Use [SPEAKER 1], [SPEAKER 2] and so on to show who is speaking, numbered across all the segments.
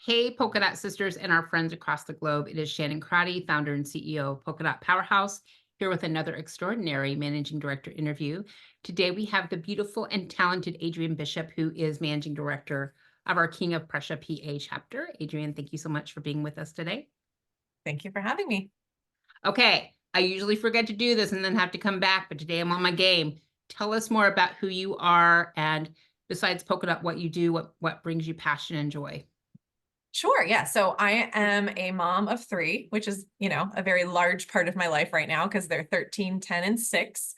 [SPEAKER 1] Hey, Polka Dot sisters and our friends across the globe. It is Shannon Crotty, founder and CEO of Polka Dot Powerhouse, here with another extraordinary managing director interview. Today, we have the beautiful and talented Adrienne Bishop, who is managing director of our King of Prussia PA chapter. Adrienne, thank you so much for being with us today.
[SPEAKER 2] Thank you for having me.
[SPEAKER 1] Okay, I usually forget to do this and then have to come back, but today I'm on my game. Tell us more about who you are and besides Polka Dot, what you do, what brings you passion and joy.
[SPEAKER 2] Sure. Yeah. So I am a mom of three, which is, a very large part of my life right now because they're 13, 10, and 6.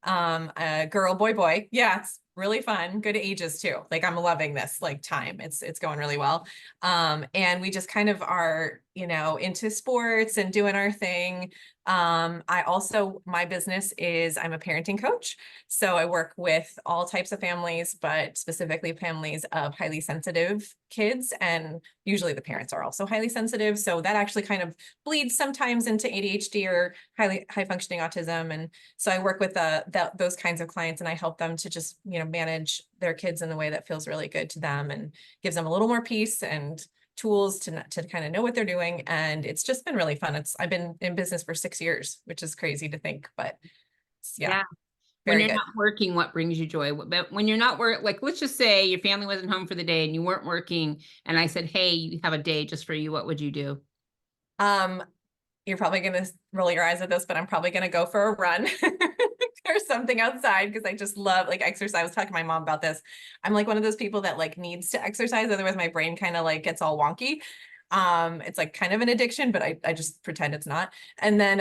[SPEAKER 2] A girl, boy, boy. Yeah, it's really fun. Good ages too. Like I'm loving this time. It's going really well. And we just kind of are, into sports and doing our thing. My business is I'm a parenting coach. So I work with all types of families, but specifically families of highly sensitive kids. And usually the parents are also highly sensitive. So that actually kind of bleeds sometimes into ADHD or high functioning autism. And so I work with those kinds of clients and I help them to just, manage their kids in a way that feels really good to them and gives them a little more peace and tools to kind of know what they're doing. And it's just been really fun. I've been in business for 6 years, which is crazy to think, but yeah,
[SPEAKER 1] When
[SPEAKER 2] very
[SPEAKER 1] you're
[SPEAKER 2] good.
[SPEAKER 1] not working, what brings you joy? But when you're not like, let's just say your family wasn't home for the day and you weren't working, and I said, hey, you have a day just for you, what would you do?
[SPEAKER 2] Um, you're probably going to roll your eyes at this, but I'm probably going to go for a run or something outside because I just love exercise. I was talking to my mom about this. I'm like one of those people that needs to exercise. Otherwise my brain kind of gets all wonky. It's kind of an addiction, but I just pretend it's not. And then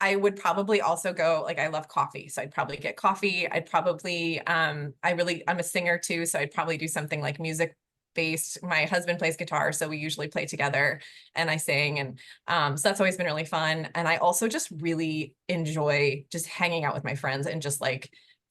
[SPEAKER 2] I would probably also go, I love coffee. So I'd probably get coffee. I'd probably, I'm a singer too. So I'd probably do something like music based. My husband plays guitar, so we usually play together and I sing. And so that's always been really fun. And I also just really enjoy just hanging out with my friends and just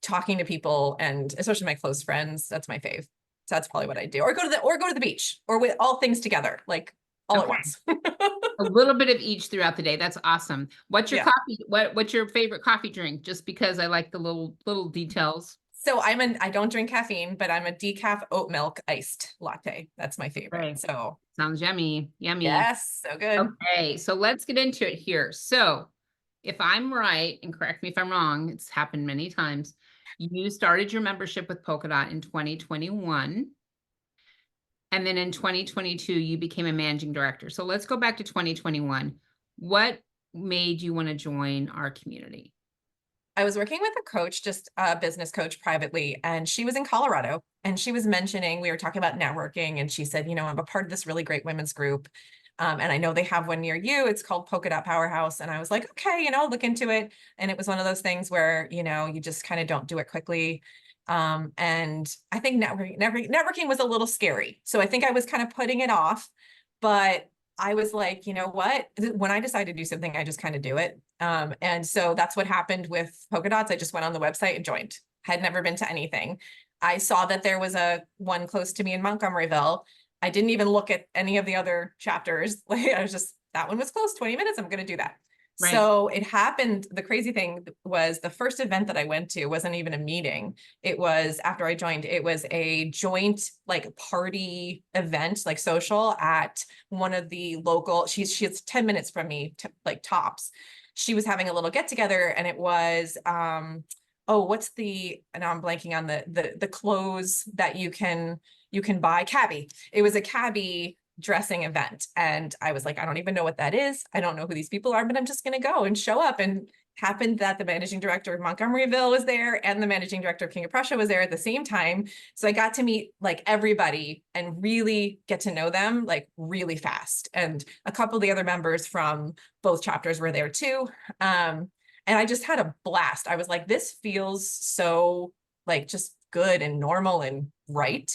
[SPEAKER 2] talking to people, and especially my close friends. That's my fave. So that's probably what I do. Or go to the beach, or with all things together, all at
[SPEAKER 1] Okay.
[SPEAKER 2] once.
[SPEAKER 1] A little bit of each throughout the day. That's awesome. What's your
[SPEAKER 2] Yeah.
[SPEAKER 1] coffee? What's your favorite coffee drink? Just because I like the little details.
[SPEAKER 2] So I don't drink caffeine, but I'm a decaf oat milk iced latte. That's my favorite.
[SPEAKER 1] Right.
[SPEAKER 2] So
[SPEAKER 1] Sounds yummy. Yummy.
[SPEAKER 2] yes, so good.
[SPEAKER 1] Okay, so let's get into it here. So if I'm right, and correct me if I'm wrong, it's happened many times. You started your membership with Polka Dot in 2021. And then in 2022, you became a managing director. So let's go back to 2021. What made you want to join our community?
[SPEAKER 2] I was working with a coach, just a business coach privately, and she was in Colorado and she was mentioning, we were talking about networking, and she said, I'm a part of this really great women's group. And I know they have one near you. It's called Polka Dot Powerhouse. And I was like, okay, look into it. And it was one of those things where, you just kind of don't do it quickly. And I think networking was a little scary. So I think I was kind of putting it off, but I was like, you know what? When I decide to do something, I just kind of do it. And so that's what happened with Polka Dots. I just went on the website and joined. Had never been to anything. I saw that there was a one close to me in Montgomeryville. I didn't even look at any of the other chapters. I was just, that one was close, 20 minutes. I'm going to do that.
[SPEAKER 1] Right.
[SPEAKER 2] So it happened. The crazy thing was the first event that I went to wasn't even a meeting. It was after I joined, it was a joint party event, social at one of the local, she's 10 minutes from me tops. She was having a little get together, and it was, what's now I'm blanking on the clothes that you can buy, cabbie. It was a cabbie dressing event. And I was like, I don't even know what that is. I don't know who these people are, but I'm just going to go and show up. And happened that the managing director of Montgomeryville was there and the managing director of King of Prussia was there at the same time. So I got to meet everybody and really get to know them really fast. And a couple of the other members from both chapters were there too. And I just had a blast. I was like, this feels so just good and normal and right.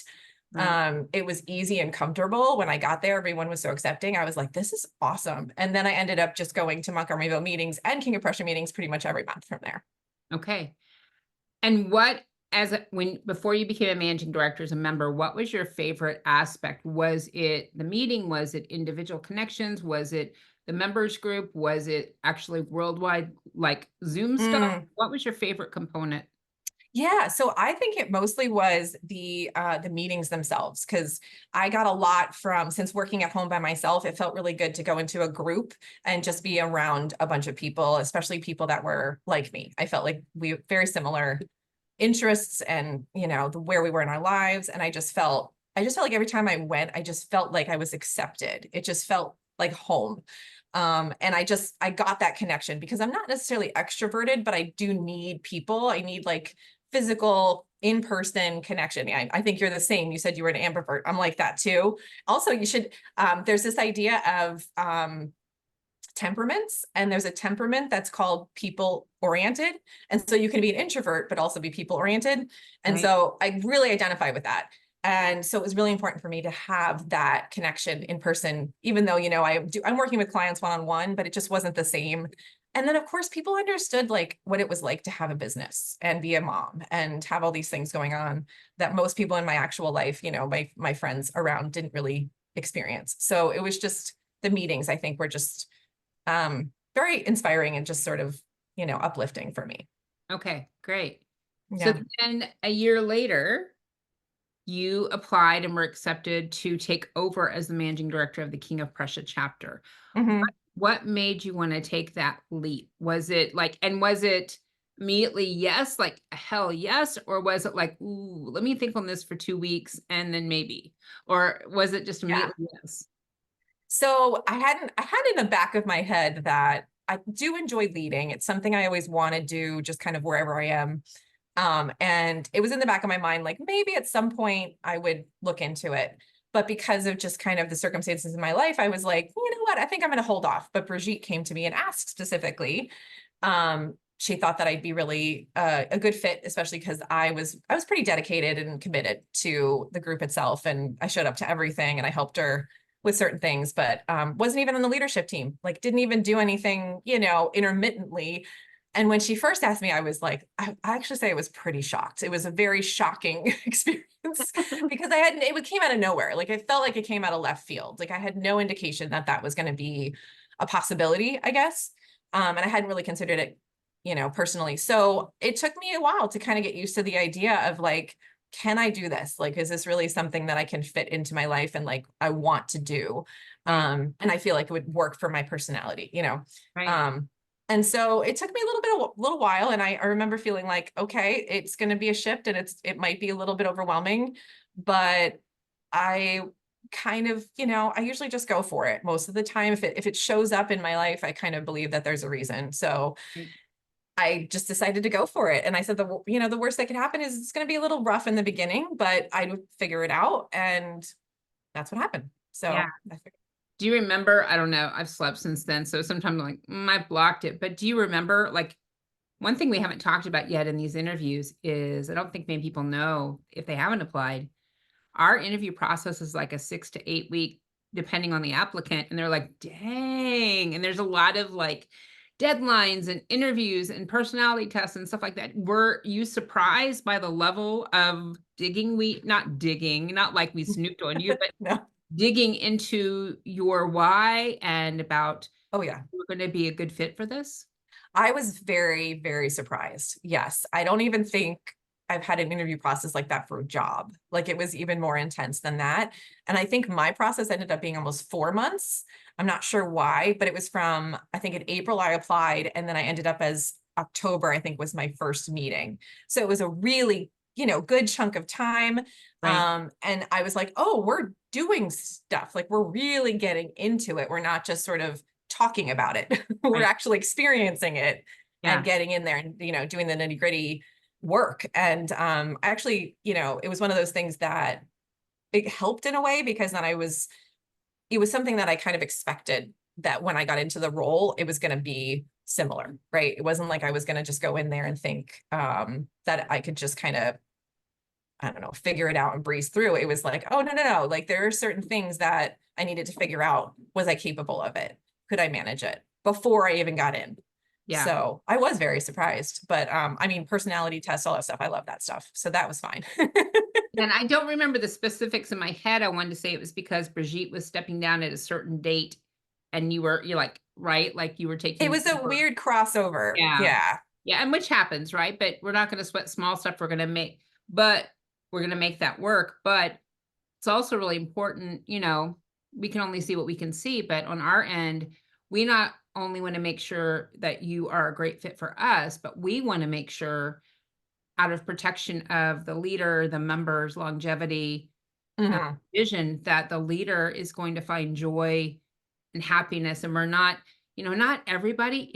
[SPEAKER 1] Right.
[SPEAKER 2] It was easy and comfortable. When I got there, everyone was so accepting. I was like, this is awesome. And then I ended up just going to Montgomeryville meetings and King of Prussia meetings pretty much every month from there.
[SPEAKER 1] Okay. And before you became a managing director as a member, what was your favorite aspect? Was it the meeting? Was it individual connections? Was it the members group? Was it actually worldwide, Zoom stuff?
[SPEAKER 2] Mm.
[SPEAKER 1] What was your favorite component?
[SPEAKER 2] Yeah, so I think it mostly was the meetings themselves, because I got a lot from, since working at home by myself, it felt really good to go into a group and just be around a bunch of people, especially people that were like me. I felt like we very similar interests and, where we were in our lives. And I just felt like every time I went, I just felt like I was accepted. It just felt like home. And I got that connection because I'm not necessarily extroverted, but I do need people. I need like physical in-person connection. Yeah, I think you're the same. You said you were an ambivert. I'm like that too. Also, there's this idea of temperaments, and there's a temperament that's called people oriented. And so you can be an introvert, but also be people oriented. And
[SPEAKER 1] Right.
[SPEAKER 2] so I really identify with that. And so it was really important for me to have that connection in person, even though, I'm working with clients one-on-one, but it just wasn't the same. And then of course, people understood like what it was like to have a business and be a mom and have all these things going on that most people in my actual life, my friends around didn't really experience. So it was just the meetings, I think, were just very inspiring and just sort of, uplifting for me.
[SPEAKER 1] Okay, great. So
[SPEAKER 2] Yeah.
[SPEAKER 1] then a year later, you applied and were accepted to take over as the managing director of the King of Prussia chapter.
[SPEAKER 2] Mhm.
[SPEAKER 1] What made you want to take that leap? Was it immediately yes, like hell yes, or was it like, ooh, let me think on this for 2 weeks and then maybe, or was it just
[SPEAKER 2] Yeah.
[SPEAKER 1] immediately yes?
[SPEAKER 2] So I had in the back of my head that I do enjoy leading. It's something I always want to do just kind of wherever I am. And it was in the back of my mind, like maybe at some point I would look into it. But because of just kind of the circumstances in my life, I was like, you know what, I think I'm going to hold off. But Brigitte came to me and asked specifically. She thought that I'd be really a good fit, especially because I was pretty dedicated and committed to the group itself, and I showed up to everything and I helped her with certain things, but wasn't even on the leadership team. Like, didn't even do anything, intermittently. And when she first asked me, I was like, I actually say I was pretty shocked. It was a very shocking experience because it came out of nowhere. Like, it felt like it came out of left field. Like, I had no indication that that was going to be a possibility, I guess. And I hadn't really considered it, personally. So it took me a while to kind of get used to the idea of like, can I do this? Like, is this really something that I can fit into my life and like I want to do?
[SPEAKER 1] Right,
[SPEAKER 2] And I feel like it would work for my personality.
[SPEAKER 1] right.
[SPEAKER 2] Um, and so it took me a little while, and I remember feeling like, okay, it's going to be a shift, and it might be a little bit overwhelming, but I kind of, I usually just go for it most of the time. If it shows up in my life, I kind of believe that there's a reason. So
[SPEAKER 1] Right.
[SPEAKER 2] I just decided to go for it. And I said, the worst that could happen is it's going to be a little rough in the beginning, but I would figure it out. And that's what happened.
[SPEAKER 1] Yeah.
[SPEAKER 2] So I figured,
[SPEAKER 1] Do you remember? I don't know. I've slept since then. So sometimes I'm like, I blocked it. But do you remember, like, one thing we haven't talked about yet in these interviews is I don't think many people know if they haven't applied. Our interview process is like a 6 to 8 week, depending on the applicant. And they're like, dang. And there's a lot of like deadlines and interviews and personality tests and stuff like that. Were you surprised by the level of digging? Not like we snooped on you, but
[SPEAKER 2] no.
[SPEAKER 1] digging into your why and about
[SPEAKER 2] Oh yeah.
[SPEAKER 1] you're going to be a good fit for this?
[SPEAKER 2] I was very, very surprised. Yes. I don't even think I've had an interview process like that for a job. Like, it was even more intense than that. And I think my process ended up being almost 4 months. I'm not sure why, but it was from, I think in April I applied, and then I ended up as October, I think, was my first meeting. So it was a really, good chunk of time.
[SPEAKER 1] Right.
[SPEAKER 2] And I was like, oh, we're doing stuff. Like, we're really getting into it. We're not just sort of talking about it. We're
[SPEAKER 1] Right.
[SPEAKER 2] actually experiencing it and
[SPEAKER 1] Yeah.
[SPEAKER 2] getting in there and, doing the nitty gritty work. And actually, it was one of those things that it helped in a way, because then it was something that I kind of expected, that when I got into the role, it was going to be similar, right? It wasn't like I was going to just go in there and think that I could just kind of, I don't know, figure it out and breeze through. It was like, oh, no, no, no. Like, there are certain things that I needed to figure out. Was I capable of it? Could I manage it before I even got in?
[SPEAKER 1] Yeah.
[SPEAKER 2] So I was very surprised, but I mean, personality tests, all that stuff. I love that stuff. So that was fine.
[SPEAKER 1] And I don't remember the specifics in my head. I wanted to say it was because Brigitte was stepping down at a certain date and you're like, right? Like you were
[SPEAKER 2] It
[SPEAKER 1] taking
[SPEAKER 2] was a
[SPEAKER 1] over.
[SPEAKER 2] weird crossover.
[SPEAKER 1] Yeah.
[SPEAKER 2] Yeah.
[SPEAKER 1] Yeah, and which happens, right? But we're not gonna sweat small stuff. But we're gonna make that work. But it's also really important, we can only see what we can see, but on our end, we not only want to make sure that you are a great fit for us, but we want to make sure out of protection of the leader, the members, longevity, uh,
[SPEAKER 2] Mhm.
[SPEAKER 1] vision that the leader is going to find joy and happiness. And we're not, not everybody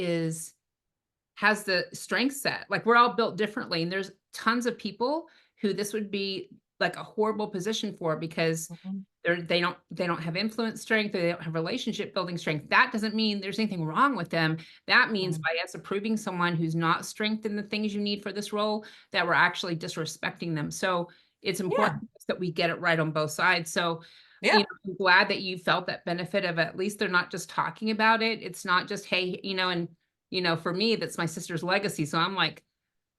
[SPEAKER 1] has the strength set. Like we're all built differently. And there's tons of people who this would be like a horrible position for because
[SPEAKER 2] Mhm.
[SPEAKER 1] they don't have influence strength, or they don't have relationship building strength. That doesn't mean there's anything wrong with them. That means
[SPEAKER 2] Mhm.
[SPEAKER 1] by us approving someone who's not strength in the things you need for this role, that we're actually disrespecting them. So it's
[SPEAKER 2] Yeah.
[SPEAKER 1] important that we get it right on both sides. So,
[SPEAKER 2] Yeah.
[SPEAKER 1] I'm glad that you felt that benefit of at least they're not just talking about it. It's not just, hey, and for me, that's my sister's legacy. So I'm like,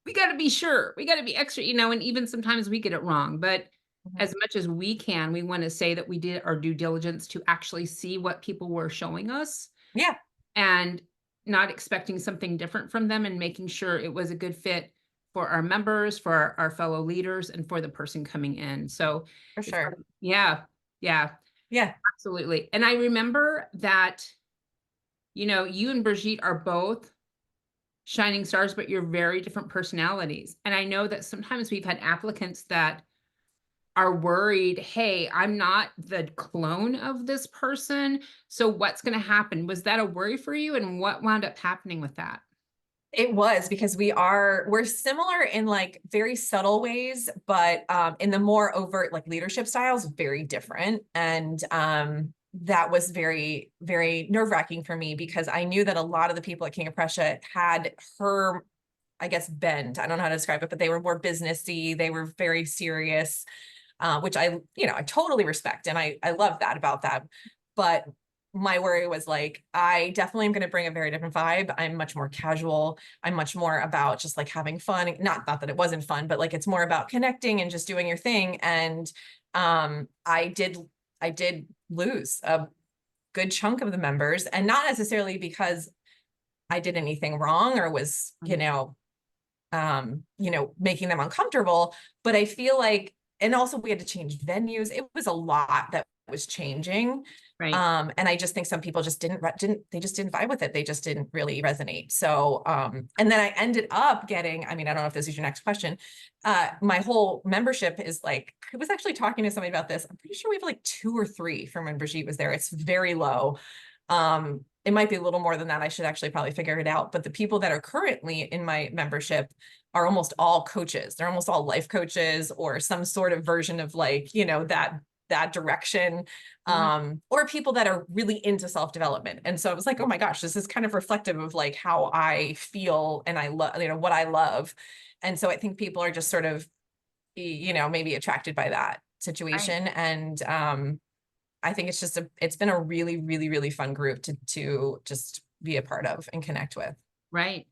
[SPEAKER 1] we got to be sure. We got to be extra, and even sometimes we get it wrong. But
[SPEAKER 2] Mhm.
[SPEAKER 1] as much as we can, we want to say that we did our due diligence to actually see what people were showing us
[SPEAKER 2] Yeah,
[SPEAKER 1] and not expecting something different from them and making sure it was a good fit for our members, for our fellow leaders, and for the person coming in. So
[SPEAKER 2] for
[SPEAKER 1] it's,
[SPEAKER 2] sure.
[SPEAKER 1] yeah, yeah,
[SPEAKER 2] Yeah.
[SPEAKER 1] absolutely. And I remember that, you and Brigitte are both shining stars, but you're very different personalities. And I know that sometimes we've had applicants that are worried, hey, I'm not the clone of this person. So what's going to happen? Was that a worry for you? And what wound up happening with that?
[SPEAKER 2] It was because we're similar in like very subtle ways, but in the more overt like leadership styles, very different. And that was very, very nerve-wracking for me because I knew that a lot of the people at King of Prussia had her, I guess, bend. I don't know how to describe it, but they were more businessy, they were very serious, which I totally respect. And I love that about that. But my worry was like, I definitely am going to bring a very different vibe. I'm much more casual. I'm much more about just like having fun. Not that it wasn't fun, but like it's more about connecting and just doing your thing. And I did lose a good chunk of the members, and not necessarily because I did anything wrong or was,
[SPEAKER 1] Mhm.
[SPEAKER 2] making them uncomfortable. But I feel like, and also we had to change venues. It was a lot that was changing.
[SPEAKER 1] Right.
[SPEAKER 2] And I just think some people just didn't vibe with it. They just didn't really resonate. So, and then I ended up getting, I mean, I don't know if this is your next question. My whole membership is like, I was actually talking to somebody about this. I'm pretty sure we have like 2 or 3 from when Brigitte was there. It's very low. It might be a little more than that. I should actually probably figure it out. But the people that are currently in my membership are almost all coaches. They're almost all life coaches or some sort of version of like, that direction,
[SPEAKER 1] Mhm.
[SPEAKER 2] or people that are really into self-development. And so I was like, oh my gosh, this is kind of reflective of like how I feel and I love, what I love. And so I think people are just sort of, maybe attracted by that
[SPEAKER 1] Right.
[SPEAKER 2] situation. And I think it's been a really, really, really fun group to just be a part of and connect with.
[SPEAKER 1] Right.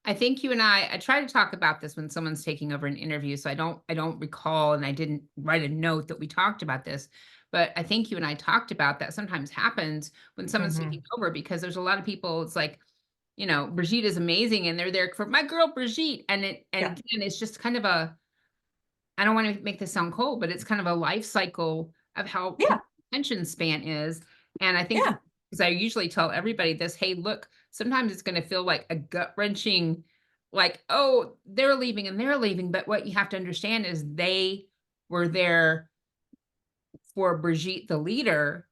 [SPEAKER 1] I think you and I try to talk about this when someone's taking over an interview. So I don't recall, and I didn't write a note that we talked about this, but I think you and I talked about that sometimes happens when someone's taking
[SPEAKER 2] Hmm.
[SPEAKER 1] over because there's a lot of people, it's like, Brigitte is amazing and they're there for my girl Brigitte. And
[SPEAKER 2] Yeah.
[SPEAKER 1] again, it's just kind of I don't want to make this sound cold, but it's kind of a life cycle of how
[SPEAKER 2] Yeah.
[SPEAKER 1] people's attention span is. And I think,
[SPEAKER 2] Yeah.
[SPEAKER 1] because I usually tell everybody this, hey, look, sometimes it's going to feel like a gut wrenching, like, oh, they're leaving and they're leaving. But what you have to understand is they were there for Brigitte, the leader,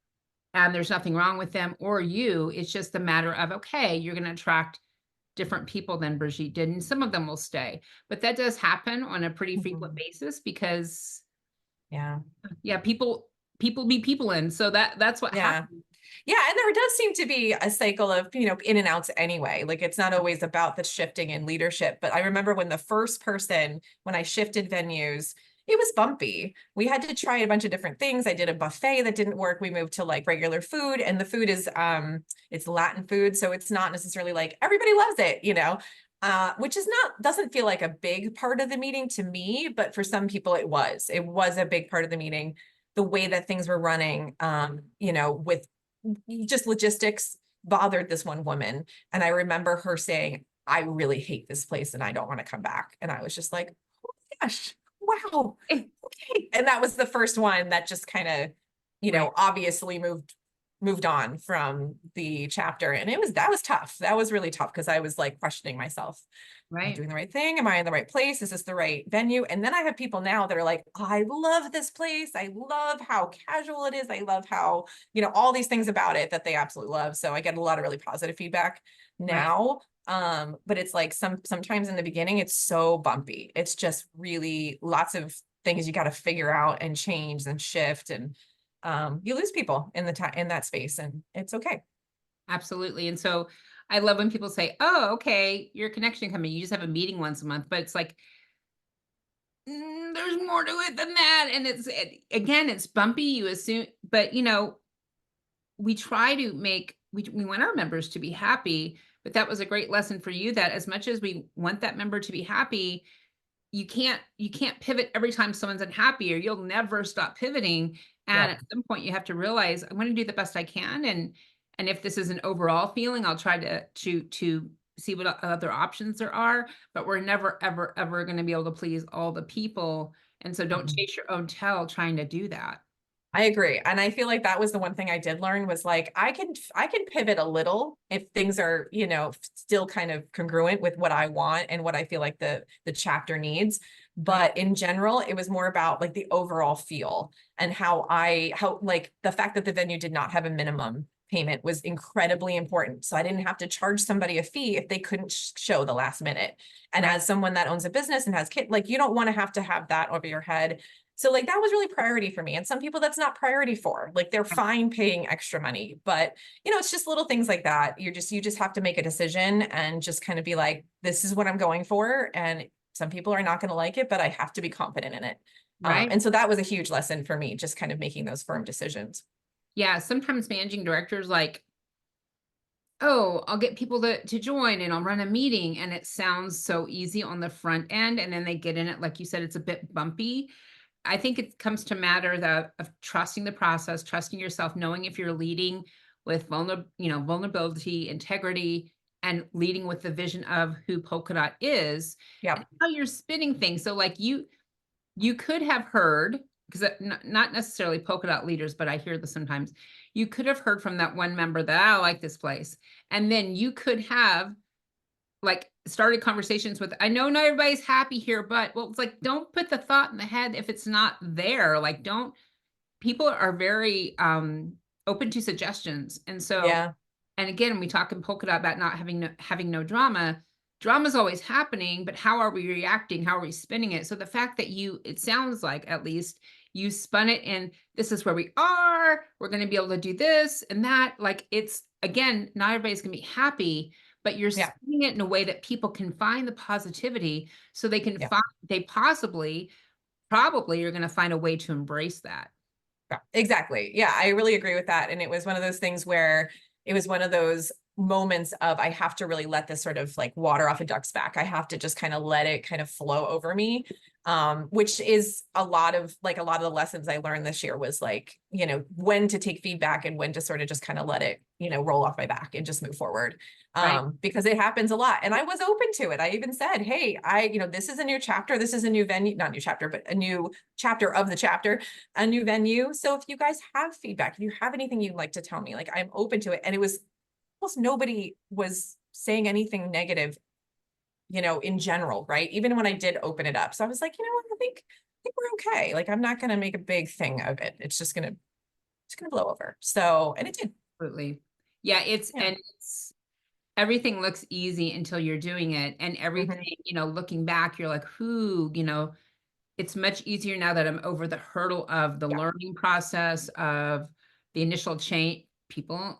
[SPEAKER 1] and there's nothing wrong with them or you. It's just a matter of, okay, you're going to attract different people than Brigitte did, and some of them will stay. But that does happen on a pretty frequent
[SPEAKER 2] Mhm.
[SPEAKER 1] basis because
[SPEAKER 2] Yeah.
[SPEAKER 1] yeah, people be people in, so that's what
[SPEAKER 2] Yeah.
[SPEAKER 1] happens.
[SPEAKER 2] Yeah, and there does seem to be a cycle of, in and outs anyway. Like it's not always about the shifting in leadership. But I remember when I shifted venues, it was bumpy. We had to try a bunch of different things. I did a buffet that didn't work. We moved to like regular food, and the food is it's Latin food, so it's not necessarily like everybody loves it, which doesn't feel like a big part of the meeting to me, but for some people it was. It was a big part of the meeting, the way that things were running, with just logistics bothered this one woman. And I remember her saying, I really hate this place and I don't want to come back. And I was just like, oh my gosh, wow. Okay. And that was the first one that just kind of,
[SPEAKER 1] Right.
[SPEAKER 2] obviously moved on from the chapter. And that was tough. That was really tough because I was like questioning myself. Am I
[SPEAKER 1] Right.
[SPEAKER 2] doing the right thing? Am I in the right place? Is this the right venue? And then I have people now that are like, oh, I love this place. I love how casual it is. I love how, all these things about it that they absolutely love. So I get a lot of really positive feedback
[SPEAKER 1] Right.
[SPEAKER 2] now. But it's like sometimes in the beginning, it's so bumpy. It's just really lots of things you got to figure out and change and shift. And you lose people in in that space, and it's okay.
[SPEAKER 1] Absolutely. And so I love when people say, "Oh, okay, your connection coming. You just have a meeting once a month," but it's like, there's more to it than that. And again, it's bumpy. You assume, but we try to make we want our members to be happy. But that was a great lesson for you. That as much as we want that member to be happy, you can't pivot every time someone's unhappy, or you'll never stop pivoting. And
[SPEAKER 2] Yep.
[SPEAKER 1] at some point you have to realize I'm going to do the best I can. And if this is an overall feeling, I'll try to see what other options there are, but we're never ever ever going to be able to please all the people. And so don't
[SPEAKER 2] Mhm.
[SPEAKER 1] chase your own tail trying to do that.
[SPEAKER 2] I agree. And I feel like that was the one thing I did learn was like I can pivot a little if things are, still kind of congruent with what I want and what I feel like the chapter needs.
[SPEAKER 1] Right.
[SPEAKER 2] But in general, it was more about like the overall feel and how like the fact that the venue did not have a minimum payment was incredibly important. So I didn't have to charge somebody a fee if they couldn't show the last minute. And
[SPEAKER 1] Right.
[SPEAKER 2] as someone that owns a business and has kids, like you don't want to have that over your head. So like that was really priority for me. And some people that's not priority for. Like they're fine paying extra money, but it's just little things like that. You just have to make a decision and just kind of be like, this is what I'm going for. And some people are not going to like it, but I have to be confident in it.
[SPEAKER 1] Right.
[SPEAKER 2] And so that was a huge lesson for me, just kind of making those firm decisions.
[SPEAKER 1] Yeah. Sometimes managing directors like, oh, I'll get people to join and I'll run a meeting. And it sounds so easy on the front end. And then they get in it, like you said, it's a bit bumpy. I think it comes to matter of trusting the process, trusting yourself, knowing if you're leading with vulnerability, integrity, and leading with the vision of who Polka Dot is and
[SPEAKER 2] Yep.
[SPEAKER 1] how you're spinning things. So like you could have heard, because not necessarily Polka Dot leaders, but I hear this sometimes. You could have heard from that one member that I like this place. And then you could have like started conversations with, I know not everybody's happy here, but well, it's like, don't put the thought in the head if it's not there. Like, don't people are very open to suggestions. And so,
[SPEAKER 2] Yeah.
[SPEAKER 1] and again, we talk in Polka Dot about not having no drama. Drama's always happening, but how are we reacting? How are we spinning it? So the fact that it sounds like at least you spun it in, this is where we are, we're going to be able to do this and that. Like it's again, not everybody's going to be happy, but you're
[SPEAKER 2] Yeah.
[SPEAKER 1] spinning it in a way that people can find the positivity, so they can
[SPEAKER 2] Yeah.
[SPEAKER 1] find, they probably are going to find a way to embrace that.
[SPEAKER 2] Yeah, exactly. Yeah, I really agree with that. And it was one of those things where it was one of those moments of I have to really let this sort of like water off a duck's back. I have to just kind of let it kind of flow over me. Which is a lot of the lessons I learned this year was like, when to take feedback and when to sort of just kind of let it, roll off my back and just move forward.
[SPEAKER 1] Right.
[SPEAKER 2] Because it happens a lot. And I was open to it. I even said, hey, this is a new chapter. This is a new venue, not new chapter, but a new chapter of the chapter, a new venue. So if you guys have feedback, if you have anything you'd like to tell me, like I'm open to it. And it was almost nobody was saying anything negative, in general, right? Even when I did open it up. So I was like, what, I think we're okay. Like I'm not gonna make a big thing of it. It's gonna blow over. So, and it did.
[SPEAKER 1] Absolutely. Yeah,
[SPEAKER 2] Yeah.
[SPEAKER 1] it's everything looks easy until you're doing it. And
[SPEAKER 2] Mhm.
[SPEAKER 1] everything, looking back, you're like, whoo, it's much easier now that I'm over the hurdle of the
[SPEAKER 2] Yeah.
[SPEAKER 1] learning process of the initial change. People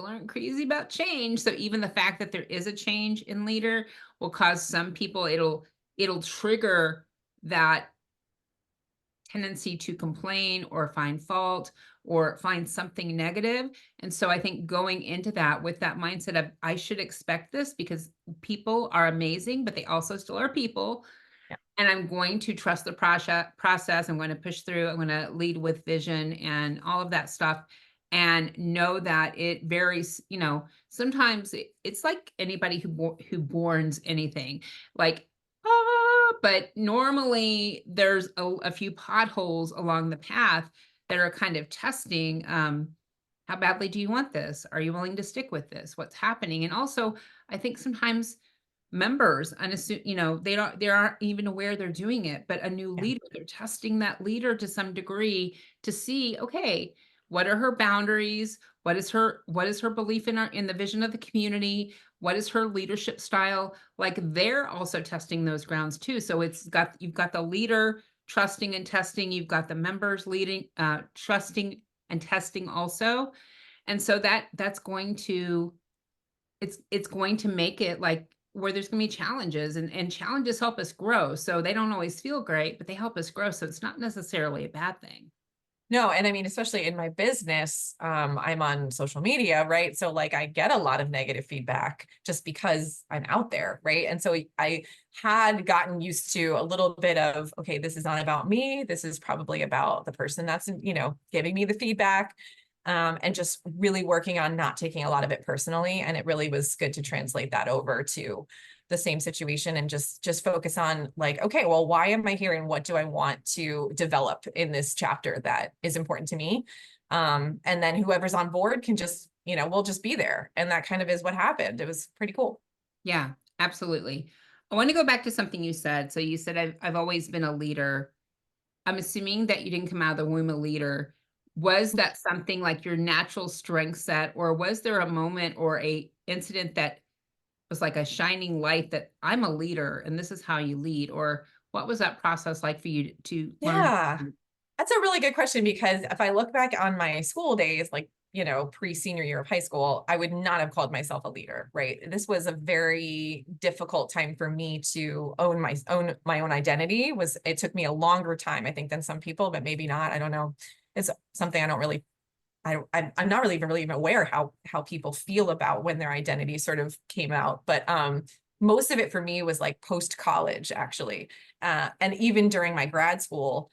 [SPEAKER 1] aren't crazy about change. So even the fact that there is a change in leader will cause some people, it'll trigger that tendency to complain or find fault or find something negative. And so I think going into that with that mindset of I should expect this because people are amazing, but they also still are people.
[SPEAKER 2] Yeah.
[SPEAKER 1] And I'm going to trust the process. I'm going to push through. I'm going to lead with vision and all of that stuff. And know that it varies, sometimes it's like anybody who borns anything, like, but normally there's a few potholes along the path that are kind of testing, how badly do you want this? Are you willing to stick with this? What's happening? And also, I think sometimes members unassu they aren't even aware they're doing it, but a new
[SPEAKER 2] Yeah.
[SPEAKER 1] leader, they're testing that leader to some degree to see, okay, what are her boundaries? What is her belief in the vision of the community? What is her leadership style? Like, they're also testing those grounds too. So you've got the leader trusting and testing, you've got the members leading, trusting and testing also. And so that's going to it's going to make it like where there's going to be challenges, and challenges help us grow. So they don't always feel great, but they help us grow. So it's not necessarily a bad thing.
[SPEAKER 2] No, and I mean, especially in my business, I'm on social media, right? So like I get a lot of negative feedback just because I'm out there, right? And so I had gotten used to a little bit of, okay, this is not about me. This is probably about the person that's, giving me the feedback. And just really working on not taking a lot of it personally. And it really was good to translate that over to the same situation and just focus on like, okay, well, why am I here and what do I want to develop in this chapter that is important to me? And then whoever's on board can just, we'll just be there. And that kind of is what happened. It was pretty cool.
[SPEAKER 1] Yeah, absolutely. I want to go back to something you said. So you said I've always been a leader. I'm assuming that you didn't come out of the womb a leader. Was that something like your natural strength set, or was there a moment or a incident that was like a shining light that I'm a leader and this is how you lead? Or what was that process like for you to learn?
[SPEAKER 2] Yeah, that's a really good question because if I look back on my school days, like, pre-senior year of high school, I would not have called myself a leader, right? This was a very difficult time for me to own my own identity. It took me a longer time, I think, than some people, but maybe not. I don't know. It's something I don't really I'm not really even aware how people feel about when their identity sort of came out. But most of it for me was like post college, actually, and even during my grad school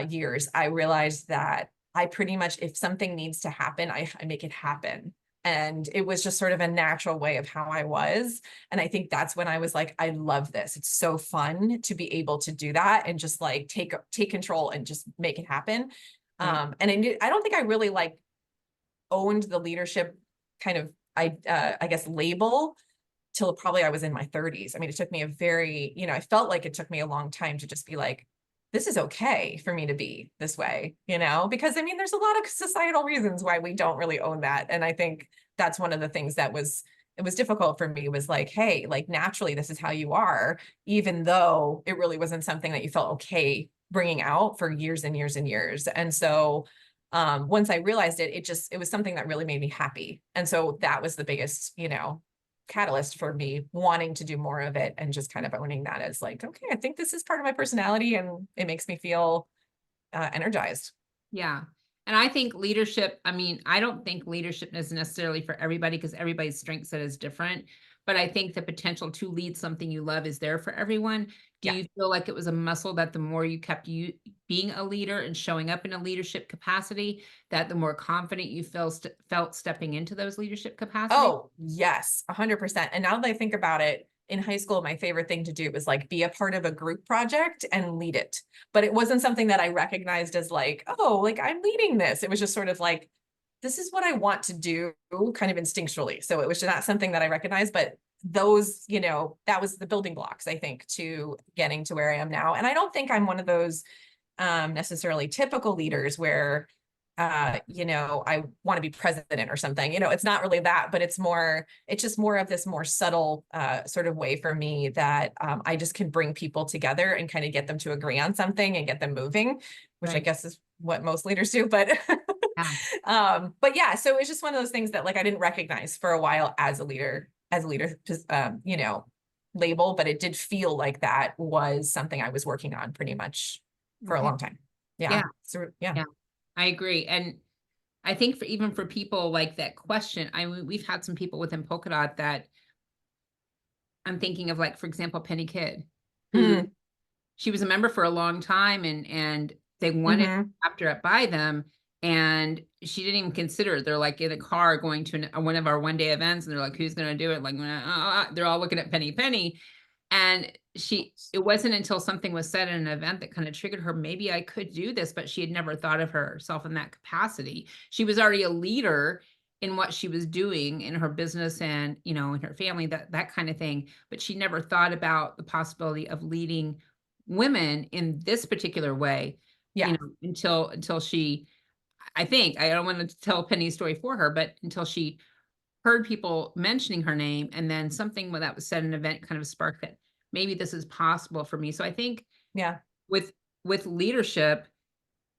[SPEAKER 2] years, I realized that I pretty much, if something needs to happen, I make it happen. And it was just sort of a natural way of how I was. And I think that's when I was like, I love this. It's so fun to be able to do that and just like take control and just make it happen.
[SPEAKER 1] Right.
[SPEAKER 2] And I don't think I really like owned the leadership kind of, I guess, label till probably I was in my 30s. I mean, it took me I felt like it took me a long time to just be like, this is okay for me to be this way, because I mean, there's a lot of societal reasons why we don't really own that. And I think that's one of the things it was difficult for me, was like, hey, like naturally, this is how you are, even though it really wasn't something that you felt okay bringing out for years and years and years. And so once I realized it, it was something that really made me happy. And so that was the biggest, catalyst for me wanting to do more of it and just kind of owning that as like, okay, I think this is part of my personality and it makes me feel energized.
[SPEAKER 1] Yeah. And I think leadership, I mean, I don't think leadership is necessarily for everybody because everybody's strength set is different. But I think the potential to lead something you love is there for everyone. Do
[SPEAKER 2] Yeah.
[SPEAKER 1] you feel like it was a muscle that the more you kept you being a leader and showing up in a leadership capacity, that the more confident you felt stepping into those leadership capacities?
[SPEAKER 2] Oh, yes, 100%. And now that I think about it, in high school, my favorite thing to do was like be a part of a group project and lead it. But it wasn't something that I recognized as like, oh, like I'm leading this. It was just sort of like, this is what I want to do, kind of instinctually. So it was not something that I recognized, but those, that was the building blocks, I think, to getting to where I am now. And I don't think I'm one of those necessarily typical leaders where I want to be president or something. It's not really that, but it's just more of this more subtle sort of way for me that I just can bring people together and kind of get them to agree on something and get them moving, which I
[SPEAKER 1] Right.
[SPEAKER 2] guess is what most leaders do. But
[SPEAKER 1] Yeah.
[SPEAKER 2] but yeah, so it's just one of those things that like I didn't recognize for a while as a leader, label, but it did feel like that was something I was working on pretty much for a
[SPEAKER 1] Okay.
[SPEAKER 2] long time. Yeah.
[SPEAKER 1] Yeah.
[SPEAKER 2] So yeah.
[SPEAKER 1] Yeah. I agree. And I think even for people like that question, we've had some people within Polka Dot that I'm thinking of, like, for example, Penny Kidd, who she was a member for a long time, and they wanted
[SPEAKER 2] Mm-hmm.
[SPEAKER 1] to chapter it by them. And she didn't even consider it. They're like in a car going to one of our one-day events, and they're like, "Who's going to do it?" Like, they're all looking at Penny. And it wasn't until something was said in an event that kind of triggered her. Maybe I could do this, but she had never thought of herself in that capacity. She was already a leader in what she was doing in her business and, in her family, that kind of thing. But she never thought about the possibility of leading women in this particular way,
[SPEAKER 2] Yeah.
[SPEAKER 1] until she, I think, I don't want to tell Penny's story for her, but until she heard people mentioning her name, and then something when that was said in an event kind of sparked that maybe this is possible for me. So I think
[SPEAKER 2] Yeah.
[SPEAKER 1] with leadership,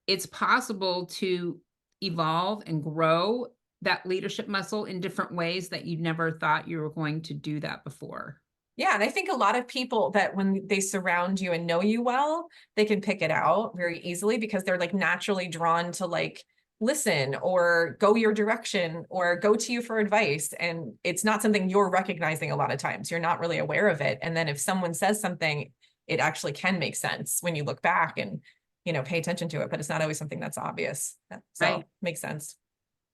[SPEAKER 1] it's possible to evolve and grow that leadership muscle in different ways that you never thought you were going to do that before.
[SPEAKER 2] Yeah. And I think a lot of people that when they surround you and know you well, they can pick it out very easily because they're like naturally drawn to like listen or go your direction or go to you for advice. And it's not something you're recognizing a lot of times. You're not really aware of it. And then if someone says something, it actually can make sense when you look back and, pay attention to it, but it's not always something that's obvious. So
[SPEAKER 1] Right.
[SPEAKER 2] makes sense.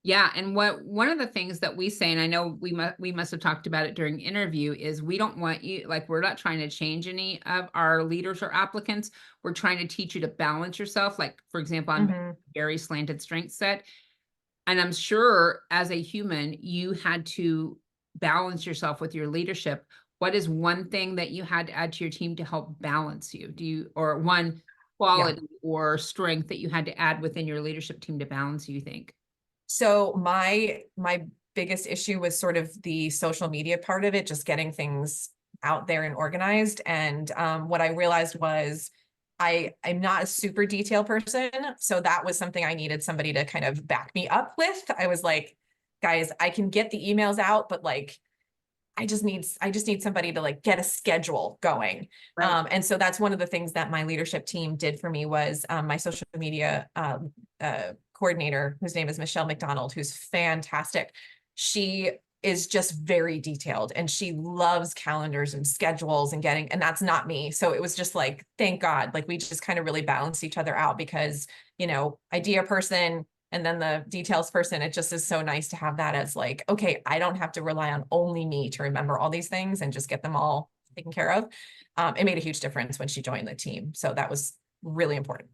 [SPEAKER 1] Yeah, and one of the things that we say, and I know we must have talked about it during interview, is we don't want you, like, we're not trying to change any of our leaders or applicants. We're trying to teach you to balance yourself. Like, for example, I'm
[SPEAKER 2] Mhm.
[SPEAKER 1] very slanted strength set, and I'm sure as a human, you had to balance yourself with your leadership. What is one thing that you had to add to your team to help balance you? Or one
[SPEAKER 2] Yeah.
[SPEAKER 1] quality or strength that you had to add within your leadership team to balance you, think?
[SPEAKER 2] So my biggest issue was sort of the social media part of it, just getting things out there and organized. And what I realized was I'm not a super detailed person, so that was something I needed somebody to kind of back me up with. I was like, guys, I can get the emails out, but like I just need somebody to like get a schedule going.
[SPEAKER 1] Right.
[SPEAKER 2] And so that's one of the things that my leadership team did for me was my social media coordinator, whose name is Michelle McDonald, who's fantastic. She is just very detailed and she loves calendars and schedules and that's not me. So it was just like, thank God, like we just kind of really balanced each other out because, idea person, and then the details person, it just is so nice to have that as like, okay, I don't have to rely on only me to remember all these things and just get them all taken care of. It made a huge difference when she joined the team. So that was really important.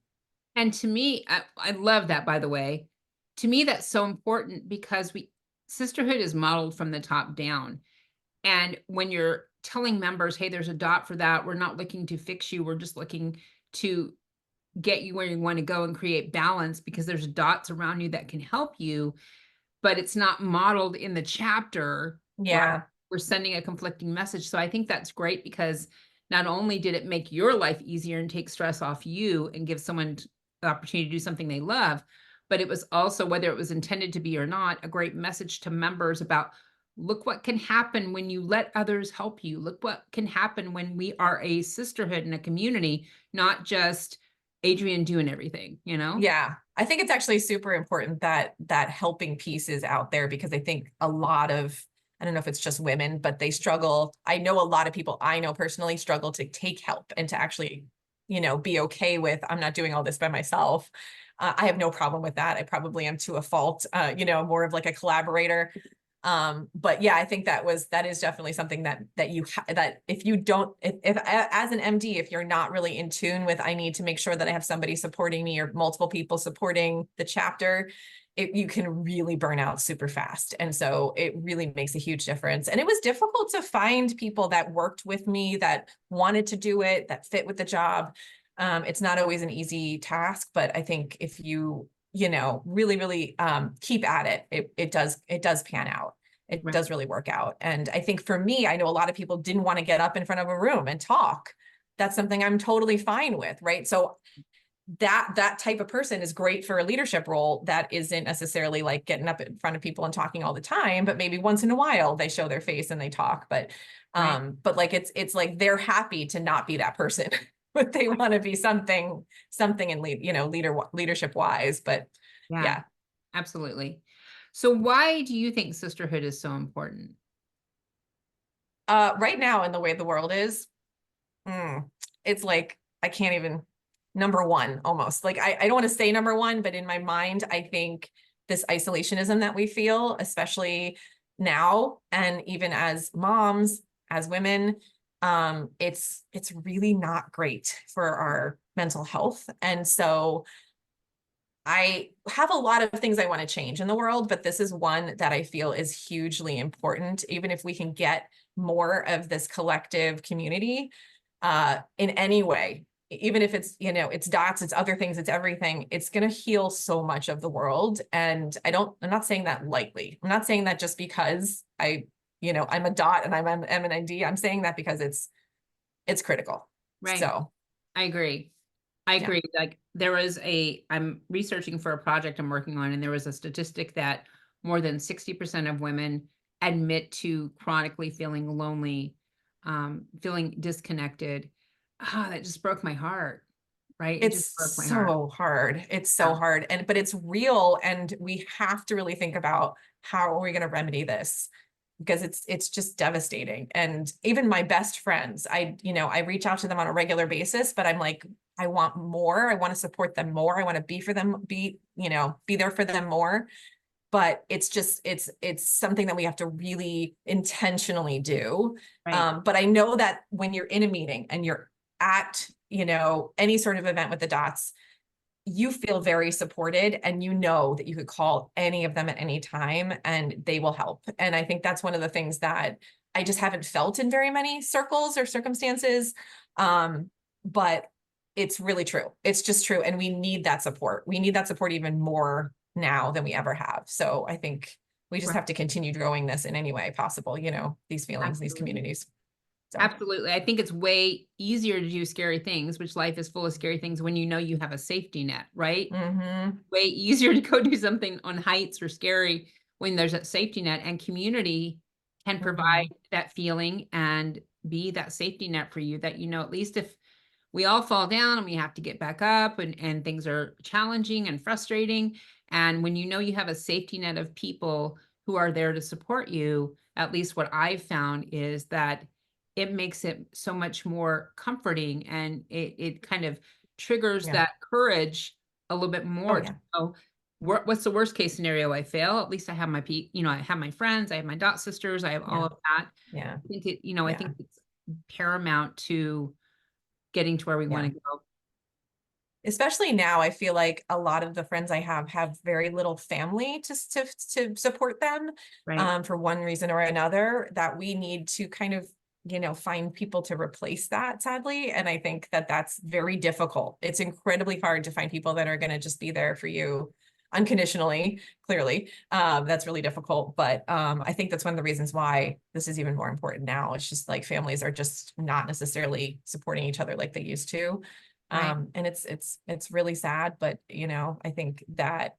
[SPEAKER 1] And to me, I love that, by the way. To me, that's so important because sisterhood is modeled from the top down. And when you're telling members, hey, there's a dot for that, we're not looking to fix you, we're just looking to get you where you want to go and create balance because there's dots around you that can help you, but it's not modeled in the chapter, right?
[SPEAKER 2] Yeah.
[SPEAKER 1] We're sending a conflicting message. So I think that's great because not only did it make your life easier and take stress off you and give someone the opportunity to do something they love, but it was also, whether it was intended to be or not, a great message to members about look what can happen when you let others help you. Look what can happen when we are a sisterhood and a community, not just Adrienne doing everything, you know?
[SPEAKER 2] Yeah. I think it's actually super important that that helping piece is out there because I think a lot of, I don't know if it's just women, but they struggle. I know a lot of people I know personally struggle to take help and to actually, be okay with, I'm not doing all this by myself. I have no problem with that. I probably am to a fault, more of like a collaborator. But yeah, I think that is definitely something that if you don't, if as an MD, if you're not really in tune with, I need to make sure that I have somebody supporting me or multiple people supporting the chapter, you can really burn out super fast. And so it really makes a huge difference. And it was difficult to find people that worked with me, that wanted to do it, that fit with the job. It's not always an easy task, but I think if you really, really keep at it, it does pan out. It
[SPEAKER 1] Right.
[SPEAKER 2] does really work out. And I think for me, I know a lot of people didn't want to get up in front of a room and talk. That's something I'm totally fine with, right? So that type of person is great for a leadership role that isn't necessarily like getting up in front of people and talking all the time, but maybe once in a while they show their face and they talk.
[SPEAKER 1] Right.
[SPEAKER 2] But like it's like they're happy to not be that person, but they want to be something in leadership wise. But
[SPEAKER 1] Yeah,
[SPEAKER 2] yeah.
[SPEAKER 1] absolutely. So why do you think sisterhood is so important?
[SPEAKER 2] Right now in the way the world is, it's like I can't even number one almost. Like I don't want to say number one, but in my mind, I think this isolationism that we feel, especially now, and even as moms, as women, it's really not great for our mental health. And so I have a lot of things I want to change in the world, but this is one that I feel is hugely important. Even if we can get more of this collective community in any way, even if it's, you know, it's dots, it's other things, it's everything, it's going to heal so much of the world. And I'm not saying that lightly. I'm not saying that just because you know, I'm a dot and I'm an ID. I'm saying that because it's critical.
[SPEAKER 1] Right.
[SPEAKER 2] So
[SPEAKER 1] I agree. I
[SPEAKER 2] Yeah.
[SPEAKER 1] agree. Like I'm researching for a project I'm working on, and there was a statistic that more than 60% of women admit to chronically feeling lonely, feeling disconnected. Ah, that just broke my heart, right? It just
[SPEAKER 2] It's
[SPEAKER 1] broke my heart.
[SPEAKER 2] so hard. It's so
[SPEAKER 1] Yeah.
[SPEAKER 2] hard. But it's real. And we have to really think about how are we going to remedy this? Because it's just devastating. And even my best friends, you know, I reach out to them on a regular basis, but I'm like, I want more. I want to support them more. I want to be for them, you know, be there for them more. But it's just, it's something that we have to really intentionally do.
[SPEAKER 1] Right.
[SPEAKER 2] But I know that when you're in a meeting and you're at, you know, any sort of event with the dots, you feel very supported, and you know that you could call any of them at any time and they will help. And I think that's one of the things that I just haven't felt in very many circles or circumstances. But it's really true. It's just true. And we need that support. We need that support even more now than we ever have. So I think we just
[SPEAKER 1] Right.
[SPEAKER 2] have to continue growing this in any way possible, you know, these feelings, these
[SPEAKER 1] Absolutely.
[SPEAKER 2] communities. So
[SPEAKER 1] Absolutely. I think it's way easier to do scary things, which life is full of scary things when you know you have a safety net, right?
[SPEAKER 2] mhm.
[SPEAKER 1] Way easier to go do something on heights or scary when there's a safety net, and community can provide
[SPEAKER 2] Mhm.
[SPEAKER 1] that feeling and be that safety net for you, that, you know, at least if we all fall down and we have to get back up, and things are challenging and frustrating. And when you know you have a safety net of people who are there to support you, at least what I've found is that it makes it so much more comforting, and it kind of triggers
[SPEAKER 2] Yeah.
[SPEAKER 1] that courage a little bit
[SPEAKER 2] Oh
[SPEAKER 1] more to
[SPEAKER 2] yeah.
[SPEAKER 1] go, what's the worst case scenario? I fail. At least I have you know, I have my friends, I have my dot sisters, I have all
[SPEAKER 2] Yeah.
[SPEAKER 1] of that.
[SPEAKER 2] Yeah.
[SPEAKER 1] I think you know, I
[SPEAKER 2] Yeah.
[SPEAKER 1] think it's paramount to getting to where we want
[SPEAKER 2] Yeah.
[SPEAKER 1] to go.
[SPEAKER 2] Especially now, I feel like a lot of the friends I have very little family to support them,
[SPEAKER 1] Right.
[SPEAKER 2] for one reason or another, that we need to kind of, you know, find people to replace that, sadly. And I think that that's very difficult. It's incredibly hard to find people that are going to just be there for you unconditionally, clearly. That's really difficult. But I think that's one of the reasons why this is even more important now. It's just like families are just not necessarily supporting each other like they used to.
[SPEAKER 1] Right.
[SPEAKER 2] And it's really sad, but you know, I think that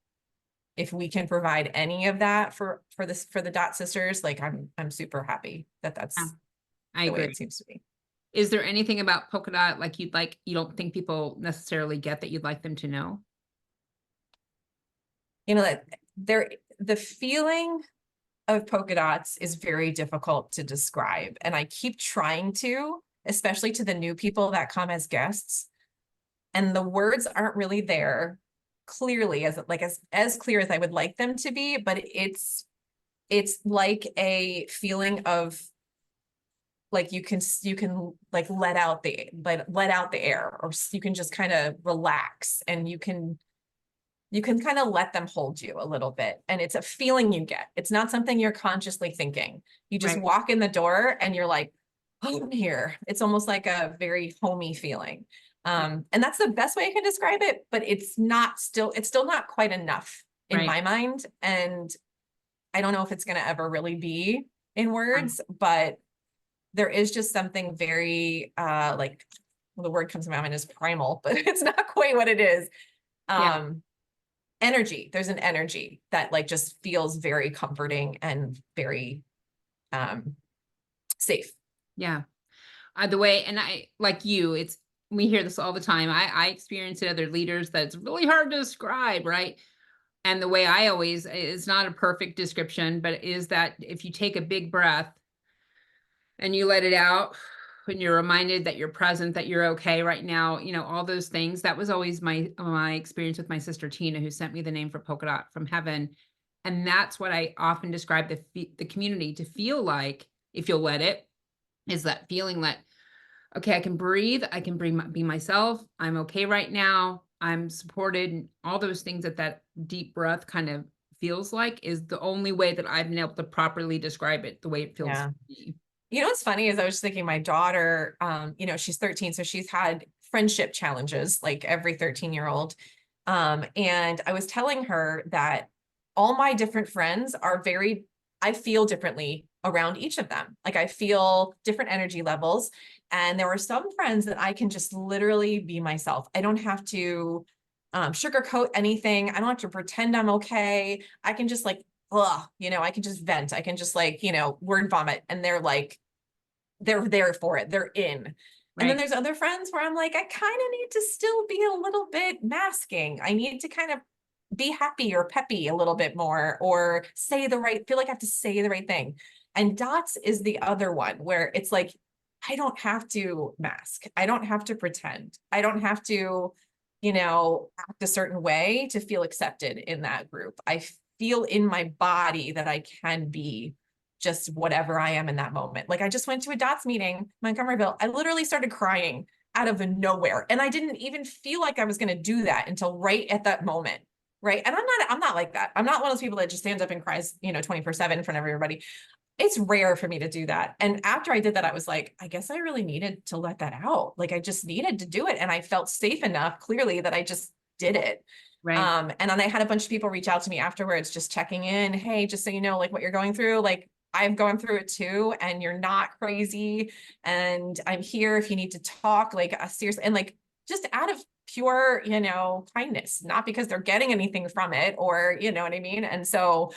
[SPEAKER 2] if we can provide any of that for the dot sisters, like I'm super happy that
[SPEAKER 1] Yeah,
[SPEAKER 2] that's
[SPEAKER 1] I
[SPEAKER 2] the way it
[SPEAKER 1] agree.
[SPEAKER 2] seems to be.
[SPEAKER 1] Is there anything about polka dot like you don't think people necessarily get that you'd like them to know?
[SPEAKER 2] You know, that the feeling of polka dots is very difficult to describe, and I keep trying to, especially to the new people that come as guests, and the words aren't really there clearly, as clear as I would like them to be, but it's like a feeling of like you can like let out the air, or you can just kind of relax, and you can kind of let them hold you a little bit. And it's a feeling you get. It's not something you're consciously thinking. You just
[SPEAKER 1] Right.
[SPEAKER 2] walk in the door and you're like, oh, I'm here. It's almost like a very homey feeling. And that's the best way I can describe it, but it's still not quite enough in
[SPEAKER 1] Right.
[SPEAKER 2] my mind. And I don't know if it's going to ever really be in
[SPEAKER 1] Um,
[SPEAKER 2] words, but there is just something very, like, well, the word comes to my mind is primal, but it's not quite what it is.
[SPEAKER 1] yeah.
[SPEAKER 2] Um, Energy. There's an energy that like just feels very comforting and very um safe.
[SPEAKER 1] Yeah. The way, and I, like you, we hear this all the time. I experience it, other leaders, that it's really hard to describe, right? And the way I always, it's not a perfect description, but is that if you take a big breath and you let it out, when you're reminded that you're present, that you're okay right now, all those things. That was always my experience with my sister Tina, who sent me the name for Polka Dot from heaven. And that's what I often describe the community to feel like, if you'll let it, is that feeling that, okay, I can breathe, I can be myself, I'm okay right now, I'm supported, and all those things that deep breath kind of feels like is the only way that I've been able to properly describe it, the way it feels
[SPEAKER 2] Yeah.
[SPEAKER 1] to me.
[SPEAKER 2] You know, what's funny is I was thinking my daughter, she's 13, so she's had friendship challenges like every 13-year-old. And I was telling her that all my different friends are I feel differently around each of them. Like I feel different energy levels. And there are some friends that I can just literally be myself. I don't have to sugarcoat anything. I don't have to pretend I'm okay. I can just like, I can just vent. I can just like, word vomit. And they're there for it. They're in. And then
[SPEAKER 1] Right.
[SPEAKER 2] there's other friends where I'm like, I kind of need to still be a little bit masking. I need to kind of be happy or peppy a little bit more, or feel like I have to say the right thing. And Dots is the other one where it's like, I don't have to mask. I don't have to pretend. I don't have to, act a certain way to feel accepted in that group. I feel in my body that I can be just whatever I am in that moment. Like I just went to a Dots meeting, Montgomeryville. I literally started crying out of nowhere. And I didn't even feel like I was going to do that until right at that moment. Right. And I'm not like that. I'm not one of those people that just stands up and cries, 24/7 in front of everybody. It's rare for me to do that. And after I did that, I was like, I guess I really needed to let that out. Like I just needed to do it. And I felt safe enough clearly that I just did it.
[SPEAKER 1] Right.
[SPEAKER 2] And then I had a bunch of people reach out to me afterwards, just checking in. Hey, just so you know, like what you're going through, like I've gone through it too, and you're not crazy. And I'm here if you need to talk, like seriously, and like just out of pure, kindness, not because they're getting anything from it, or you know what I mean. And so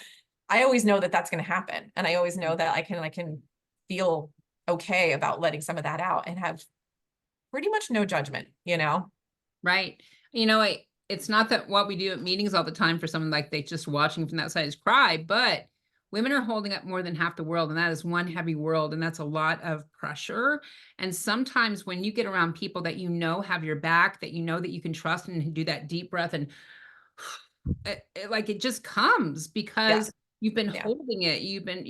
[SPEAKER 2] I always know that that's going to happen, and I always know that I can feel okay about letting some of that out and have pretty much no judgment.
[SPEAKER 1] Right. It's not that what we do at meetings all the time for someone like they just watching from that side is cry, but women are holding up more than half the world, and that is one heavy world, and that's a lot of pressure. And sometimes when you get around people that have your back, that that you can trust and do that deep breath, and it just comes
[SPEAKER 2] Yeah,
[SPEAKER 1] because you've been
[SPEAKER 2] yeah,
[SPEAKER 1] holding it, you've been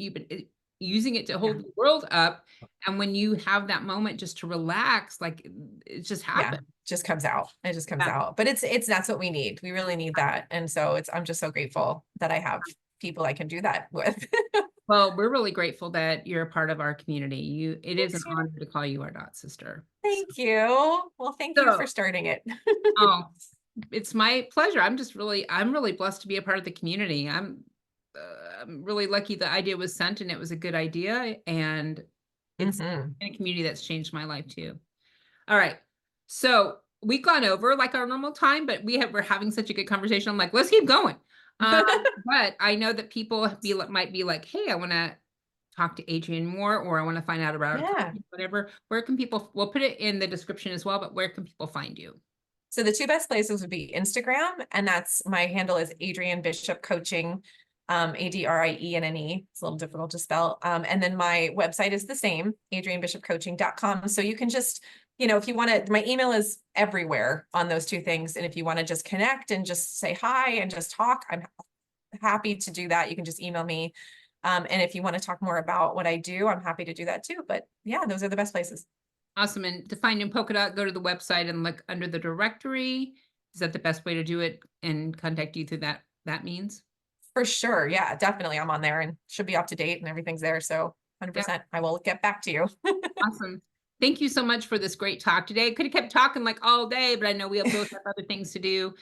[SPEAKER 1] using it to
[SPEAKER 2] yeah.
[SPEAKER 1] hold the world up, and when you have that moment just to relax, like it just
[SPEAKER 2] Yeah,
[SPEAKER 1] happens.
[SPEAKER 2] just comes out. It just comes
[SPEAKER 1] Yeah.
[SPEAKER 2] out. But that's what we need. We really need that. And so I'm just so grateful that I have people I can do that with.
[SPEAKER 1] Well, we're really grateful that you're a part of our community. It is an
[SPEAKER 2] Thanks, Shannon.
[SPEAKER 1] honor to call you our dot sister.
[SPEAKER 2] Thank you. Well, thank you for
[SPEAKER 1] So,
[SPEAKER 2] starting it.
[SPEAKER 1] oh, it's my pleasure. I'm really blessed to be a part of the community. I'm really lucky the idea was sent and it was a good idea, and it's
[SPEAKER 2] Hmm.
[SPEAKER 1] in a community that's changed my life too. All right. So we've gone over like our normal time, but we're having such a good conversation. I'm like, let's keep going. Um, but I know that people might be like, hey, I want to talk to Adrienne more, or I want to find out about her
[SPEAKER 2] Yeah.
[SPEAKER 1] company, whatever. Where can people, we'll put it in the description as well, but where can people find you?
[SPEAKER 2] So the two best places would be Instagram, and that's my handle is Adrienne Bishop Coaching, Adrienne. It's a little difficult to spell. And then my website is the same, adriennebishopcoaching.com. So you can just, if you want to, my email is everywhere on those two things. And if you want to just connect and just say hi and just talk, I'm happy to do that. You can just email me. And if you want to talk more about what I do, I'm happy to do that too. But yeah, those are the best places.
[SPEAKER 1] Awesome. And to find in Polka Dot, go to the website and look under the directory. Is that the best way to do it, and contact you through that means?
[SPEAKER 2] For sure. Yeah, definitely. I'm on there and should be up to date and everything's there. So 100%. I will get back to you.
[SPEAKER 1] Awesome. Thank you so much for this great talk today. I could have kept talking like all day, but I know we both have other things to do.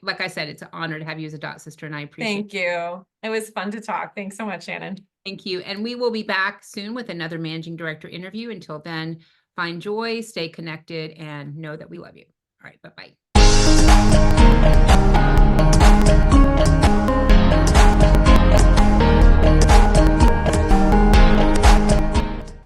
[SPEAKER 1] Like I said, it's an honor to have you as a dot sister, and I appreciate it.
[SPEAKER 2] Thank you. It was fun to talk. Thanks so much, Shannon.
[SPEAKER 1] Thank you. And we will be back soon with another managing director interview. Until then, find joy, stay connected, and know that we love you. All right. Bye-bye.